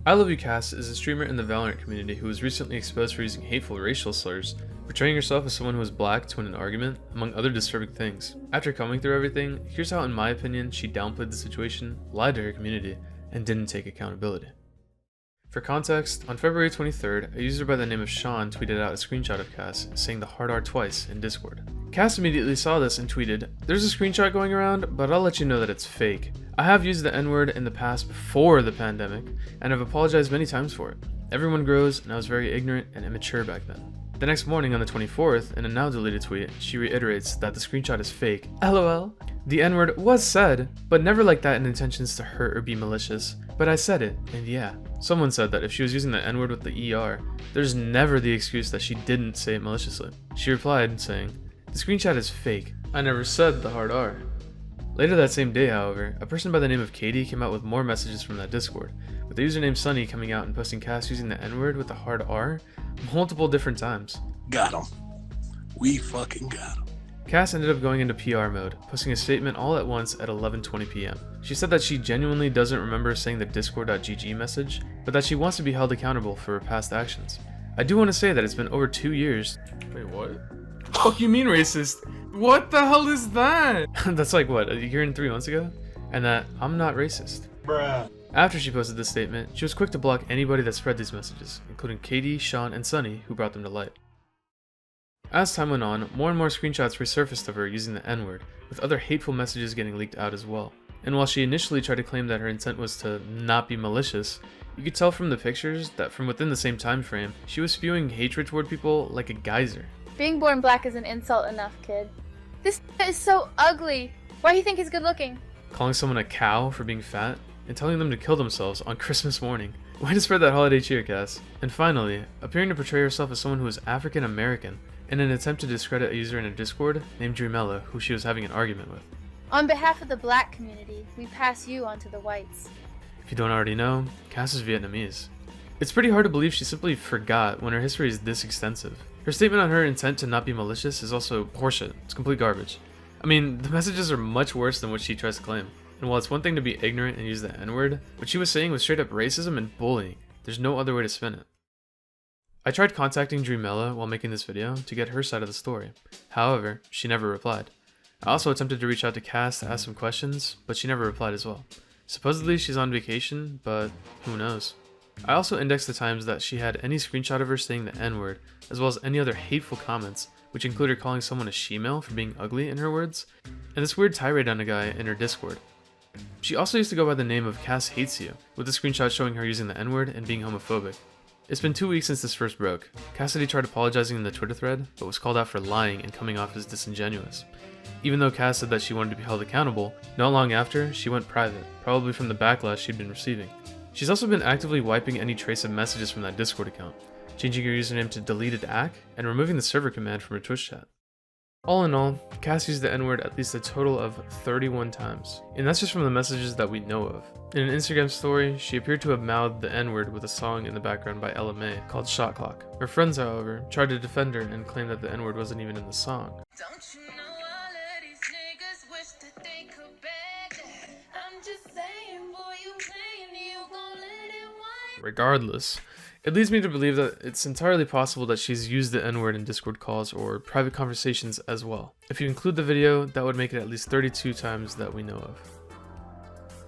ILYKASS is a streamer in the Valorant community who was recently exposed for using hateful racial slurs, portraying herself as someone who was black to win an argument, among other disturbing things. After coming through everything, here's how in my opinion she downplayed the situation, lied to her community, and didn't take accountability. For context, on February 23rd, a user by the name of Sean tweeted out a screenshot of Kass saying the hard R twice in Discord. Kass immediately saw this and tweeted, "There's a screenshot going around, but I'll let you know that it's fake. I have used the N-word in the past before the pandemic, and have apologized many times for it. Everyone grows, and I was very ignorant and immature back then." The next morning on the 24th, in a now deleted tweet, she reiterates that the screenshot is fake. LOL. The N-word was said, but never like that in intentions to hurt or be malicious. But I said it, and yeah. Someone said that if she was using the N-word with the ER, there's never the excuse that she didn't say it maliciously. She replied, saying, "The screenshot is fake. I never said the hard R." Later that same day, however, a person by the name of Katie came out with more messages from that Discord, with the username Sunny coming out and posting Kass using the N-word with the hard R multiple different times. Got him. We fucking got him. Kass ended up going into PR mode, posting a statement all at once at 11:20 p.m. She said that she genuinely doesn't remember saying the discord.gg message, but that she wants to be held accountable for her past actions. I do want to say that it's been over 2 years. Wait, what? Fuck you mean racist? What the hell is that? That's like what, a year and 3 months ago? And that I'm not racist. Bruh. After she posted this statement, she was quick to block anybody that spread these messages, including Katie, Sean, and Sunny, who brought them to light. As time went on, more and more screenshots resurfaced of her using the N-word, with other hateful messages getting leaked out as well. And while she initially tried to claim that her intent was to not be malicious, you could tell from the pictures that from within the same time frame, she was spewing hatred toward people like a geyser. Being born black is an insult enough, kid. This is so ugly. Why do you think he's good looking? Calling someone a cow for being fat, and telling them to kill themselves on Christmas morning. Way to spread that holiday cheer, Kass. And finally, appearing to portray herself as someone who is African American, in an attempt to discredit a user in a Discord named Dreamella, who she was having an argument with. On behalf of the black community, we pass you on to the whites. If you don't already know, Kass is Vietnamese. It's pretty hard to believe she simply forgot when her history is this extensive. Her statement on her intent to not be malicious is also horseshit. It's complete garbage. I mean, the messages are much worse than what she tries to claim. And while it's one thing to be ignorant and use the N-word, what she was saying was straight up racism and bullying. There's no other way to spin it. I tried contacting Dreamella while making this video to get her side of the story. However, she never replied. I also attempted to reach out to Kass to ask some questions, but she never replied as well. Supposedly she's on vacation, but who knows. I also indexed the times that she had any screenshot of her saying the N-word, as well as any other hateful comments, which include her calling someone a she-male for being ugly in her words, and this weird tirade on a guy in her Discord. She also used to go by the name of Kass Hates You, with a screenshot showing her using the N-word and being homophobic. It's been 2 weeks since this first broke. Cassidy tried apologizing in the Twitter thread, but was called out for lying and coming off as disingenuous. Even though Kass said that she wanted to be held accountable, not long after, she went private, probably from the backlash she'd been receiving. She's also been actively wiping any trace of messages from that Discord account, changing her username to deleted ac, and removing the server command from her Twitch chat. All in all, Kass used the N-word at least a total of 31 times, and that's just from the messages that we know of. In an Instagram story, she appeared to have mouthed the N-word with a song in the background by LMA called Shot Clock. Her friends, however, tried to defend her and claim that the N-word wasn't even in the song. Don't you know all of these niggas wish that they could beg that? I'm just saying, boy, you playing, you gon' let it wind. Regardless, it leads me to believe that it's entirely possible that she's used the N-word in Discord calls or private conversations as well. If you include the video, that would make it at least 32 times that we know of.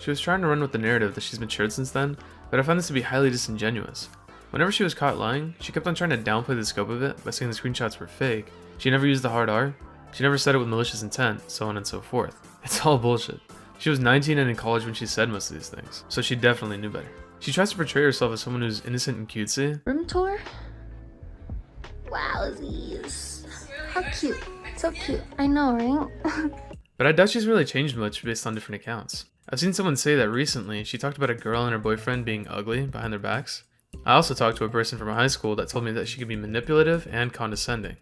She was trying to run with the narrative that she's matured since then, but I found this to be highly disingenuous. Whenever she was caught lying, she kept on trying to downplay the scope of it by saying the screenshots were fake. She never used the hard R, she never said it with malicious intent, so on and so forth. It's all bullshit. She was 19 and in college when she said most of these things, so she definitely knew better. She tries to portray herself as someone who's innocent and cutesy. Room tour? Wowzies. How cute. So cute. I know, right? But I doubt she's really changed much based on different accounts. I've seen someone say that recently she talked about a girl and her boyfriend being ugly behind their backs. I also talked to a person from high school that told me that she could be manipulative and condescending.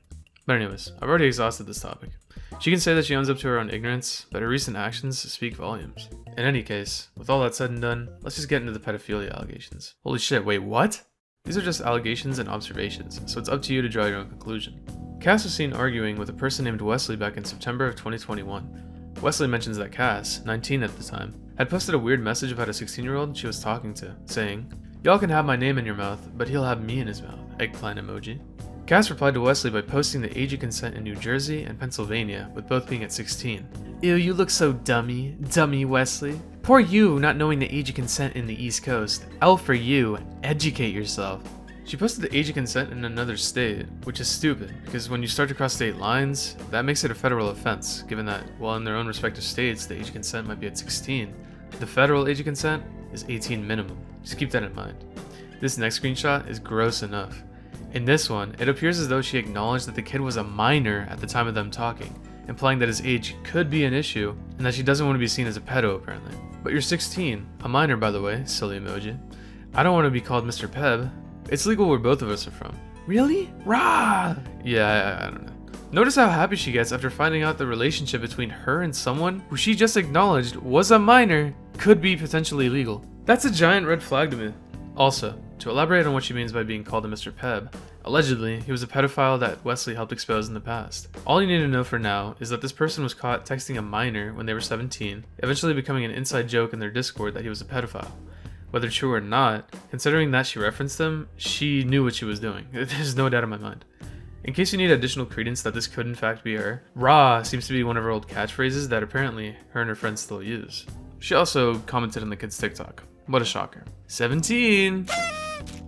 But anyways, I've already exhausted this topic. She can say that she owns up to her own ignorance, but her recent actions speak volumes. In any case, with all that said and done, let's just get into the pedophilia allegations. Holy shit, wait, what? These are just allegations and observations, so it's up to you to draw your own conclusion. Kass was seen arguing with a person named Wesley back in September of 2021. Wesley mentions that Kass, 19 at the time, had posted a weird message about a 16-year-old she was talking to, saying, Y'all can have my name in your mouth, but he'll have me in his mouth. Eggplant emoji. Kass replied to Wesley by posting the age of consent in New Jersey and Pennsylvania, with both being at 16. Ew, you look so dummy. Dummy, Wesley. Poor you not knowing the age of consent in the East Coast. L for you. Educate yourself. She posted the age of consent in another state, which is stupid, because when you start to cross state lines, that makes it a federal offense, given that, while in their own respective states, the age of consent might be at 16. The federal age of consent is 18 minimum. Just keep that in mind. This next screenshot is gross enough. In this one, it appears as though she acknowledged that the kid was a minor at the time of them talking, implying that his age could be an issue, and that she doesn't want to be seen as a pedo apparently. But you're 16, a minor by the way, silly emoji. I don't want to be called Mr. Peb. It's legal where both of us are from. Really? Rah! Yeah, I don't know. Notice how happy she gets after finding out the relationship between her and someone who she just acknowledged was a minor could be potentially legal. That's a giant red flag to me. Also, to elaborate on what she means by being called a Mr. Peb, allegedly, he was a pedophile that Wesley helped expose in the past. All you need to know for now is that this person was caught texting a minor when they were 17, eventually becoming an inside joke in their Discord that he was a pedophile. Whether true or not, considering that she referenced him, she knew what she was doing. There's no doubt in my mind. In case you need additional credence that this could in fact be her, rah seems to be one of her old catchphrases that apparently her and her friends still use. She also commented on the kid's TikTok. What a shocker. 17!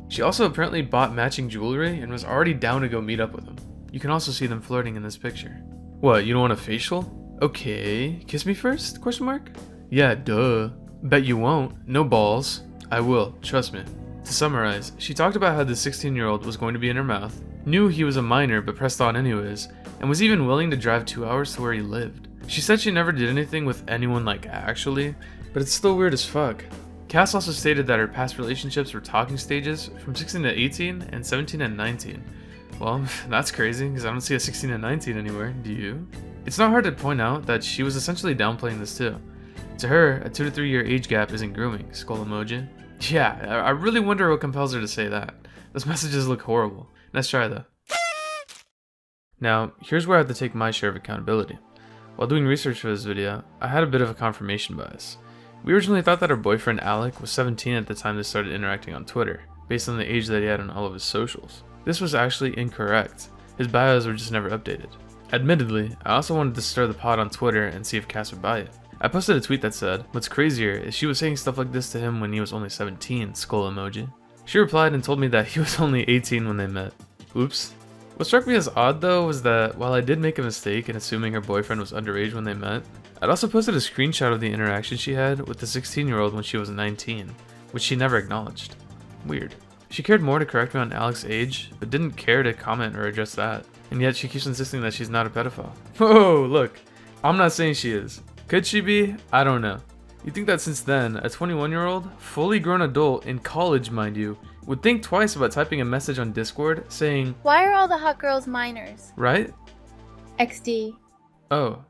She also apparently bought matching jewelry and was already down to go meet up with him. You can also see them flirting in this picture. What, you don't want a facial? Okay, kiss me first? Question mark? Yeah, duh. Bet you won't. No balls. I will, trust me. To summarize, she talked about how the 16-year-old was going to be in her mouth, knew he was a minor but pressed on anyways, and was even willing to drive 2 hours to where he lived. She said she never did anything with anyone like actually, but it's still weird as fuck. Kass also stated that her past relationships were talking stages from 16 to 18 and 17 and 19. Well, that's crazy because I don't see a 16 and 19 anywhere, do you? It's not hard to point out that she was essentially downplaying this too. To her, a 2 to 3 year age gap isn't grooming, skull emoji. Yeah, I really wonder what compels her to say that. Those messages look horrible. Let's try though. Now, here's where I have to take my share of accountability. While doing research for this video, I had a bit of a confirmation bias. We originally thought that her boyfriend Alec was 17 at the time they started interacting on Twitter, based on the age that he had on all of his socials. This was actually incorrect. His bios were just never updated. Admittedly, I also wanted to stir the pot on Twitter and see if Kass would buy it. I posted a tweet that said, "What's crazier is she was saying stuff like this to him when he was only 17, skull emoji." She replied and told me that he was only 18 when they met. Oops. What struck me as odd though was that while I did make a mistake in assuming her boyfriend was underage when they met, I'd also posted a screenshot of the interaction she had with the 16-year-old when she was 19, which she never acknowledged. Weird. She cared more to correct me on Alec's age, but didn't care to comment or address that, and yet she keeps insisting that she's not a pedophile. Whoa, look. I'm not saying she is. Could she be? I don't know. You'd think that since then, a 21-year-old, fully grown adult, in college mind you, would think twice about typing a message on Discord saying, Why are all the hot girls minors? right? XD. Oh.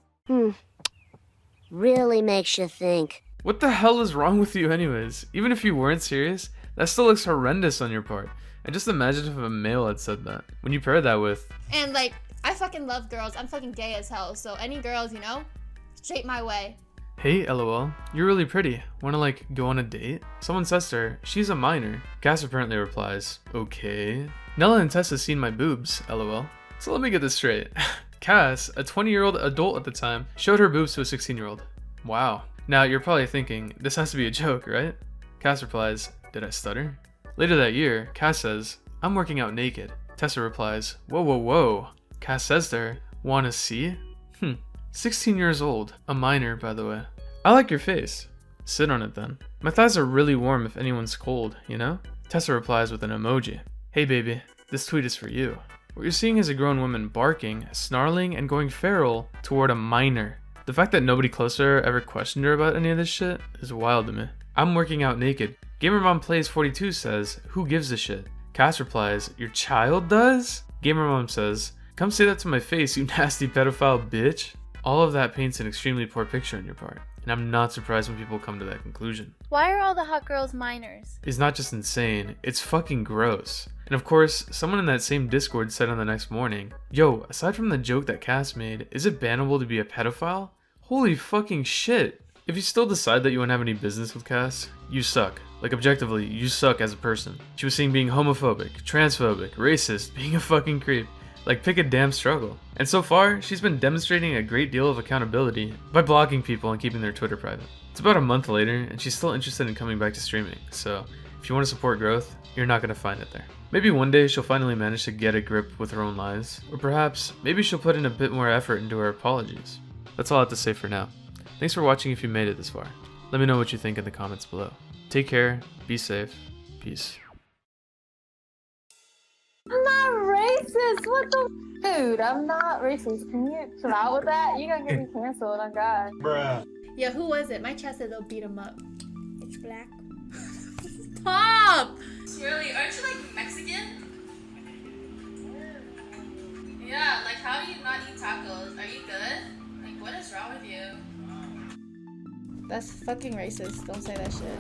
Really makes you think. What the hell is wrong with you anyways? Even if you weren't serious, that still looks horrendous on your part. And just imagine if a male had said that. When you pair that with, And like, I fucking love girls. I'm fucking gay as hell. So any girls, you know, straight my way. hey lol, you're really pretty. Wanna like go on a date? Someone says to her, she's a minor. Kass apparently replies, okay. Nella and Tessa seen my boobs, lol. So let me get this straight. Kass, a 20-year-old adult at the time, showed her boobs to a 16-year-old. Wow. Now you're probably thinking, this has to be a joke, right? Kass replies, did I stutter? Later that year, Kass says, I'm working out naked. Tessa replies, whoa whoa whoa. Kass says to her, wanna see? 16 years old, a minor by the way. I like your face. Sit on it then. My thighs are really warm if anyone's cold, you know? Tessa replies with an emoji. Hey baby, this tweet is for you. What you're seeing is a grown woman barking, snarling, and going feral toward a minor. The fact that nobody close to her ever questioned her about any of this shit is wild to me. I'm working out naked. Gamer Mom Plays 42 says, who gives a shit? Kass replies, your child does? Gamer Mom says, come say that to my face, you nasty pedophile bitch. All of that paints an extremely poor picture on your part, and I'm not surprised when people come to that conclusion. Why are all the hot girls minors? It's not just insane, it's fucking gross. And of course, someone in that same Discord said on the next morning, yo, aside from the joke that Kass made, is it bannable to be a pedophile? Holy fucking shit. If you still decide that you won't have any business with Kass, you suck. Like, objectively, you suck as a person. She was seen being homophobic, transphobic, racist, being a fucking creep. Like, pick a damn struggle. And so far, she's been demonstrating a great deal of accountability by blocking people and keeping their Twitter private. It's about a month later, and she's still interested in coming back to streaming, so if you want to support growth, you're not going to find it there. Maybe one day she'll finally manage to get a grip with her own lies, or perhaps, maybe she'll put in a bit more effort into her apologies. That's all I have to say for now. Thanks for watching if you made it this far. Let me know what you think in the comments below. Take care, be safe, peace. I'm not racist. What the dude? I'm not racist. Can you chill out with that? You're gonna get me canceled. Oh God. Bruh. Yeah, who was it? My chat said they'll beat him up. It's black. Stop! Really? Aren't you like Mexican? Yeah, like how do you not eat tacos? Are you good? Like what is wrong with you? That's fucking racist. Don't say that shit.